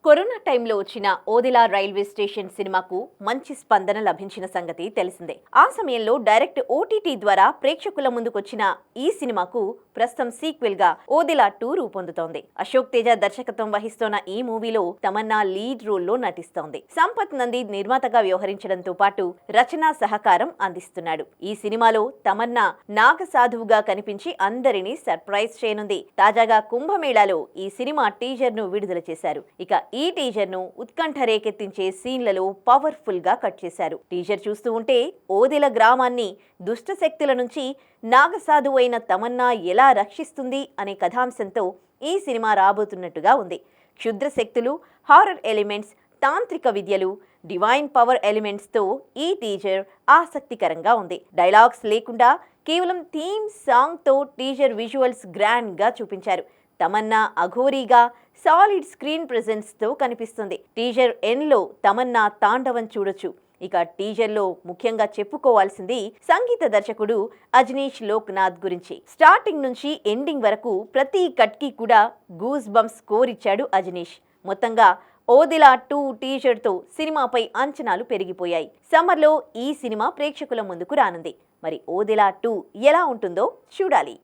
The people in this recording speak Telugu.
కరోనా టైంలో వచ్చిన ఓదెలా రైల్వే స్టేషన్ సినిమాకు మంచి స్పందన లభించిన సంగతి తెలిసిందే. ఆ సమయంలో డైరెక్ట్ ఓటీటీ ద్వారా ప్రేక్షకుల ముందుకొచ్చిన ఈ సినిమాకు ప్రస్తుతం సీక్వెల్ గా ఓదెలా 2 రూపొందుతోంది. అశోక్ తేజ దర్శకత్వం వహిస్తోన్న ఈ మూవీలో తమన్నా లీడ్ రోల్లో నటిస్తోంది. సంపత్ నంది నిర్మాతగా వ్యవహరించడంతో పాటు రచనా సహకారం అందిస్తున్నాడు. ఈ సినిమాలో తమన్నా నాగసాధువుగా కనిపించి అందరినీ సర్ప్రైజ్ చేయనుంది. తాజాగా కుంభమేళాలో ఈ సినిమా టీజర్ ను విడుదల చేశారు. ఇక ఈ టీజర్ ను ఉత్కంఠ రేకెత్తించే సీన్లలో పవర్ఫుల్ గా కట్ చేశారు. టీజర్ చూస్తూ ఉంటే ఓదెల గ్రామాన్ని దుష్ట శక్తుల నుంచి నాగసాధువు అయిన తమన్నా ఎలా రక్షిస్తుంది అనే కథాంశంతో ఈ సినిమా రాబోతున్నట్టుగా ఉంది. క్షుద్ర శక్తులు, హారర్ ఎలిమెంట్స్, తాంత్రిక విద్యలు, డివైన్ పవర్ ఎలిమెంట్స్ తో ఈ టీజర్ ఆసక్తికరంగా ఉంది. డైలాగ్స్ లేకుండా కేవలం థీమ్ సాంగ్ తో టీజర్ విజువల్స్ గ్రాండ్ గా చూపించారు. తమన్నా అఘోరీగా సాలిడ్ స్క్రీన్ ప్రెజెన్స్ తో కనిపిస్తుంది. టీజర్ ఎండ్ లో తమన్నా తాండవం చూడొచ్చు. ఇక టీజర్ లో ముఖ్యంగా చెప్పుకోవాల్సింది సంగీత దర్శకుడు అజనీష్ లోక్నాథ్ గురించి. స్టార్టింగ్ నుంచి ఎండింగ్ వరకు ప్రతి కట్ కి కూడా గూస్ బంప్స్ స్కోర్ ఇచ్చాడు అజనీష్. మొత్తంగా ఓదెలా 2 టీజర్ తో సినిమాపై అంచనాలు పెరిగిపోయాయి. సమ్మర్ లో ఈ సినిమా ప్రేక్షకుల ముందుకు రానుంది. మరి ఓదెలా 2 ఎలా ఉంటుందో చూడాలి.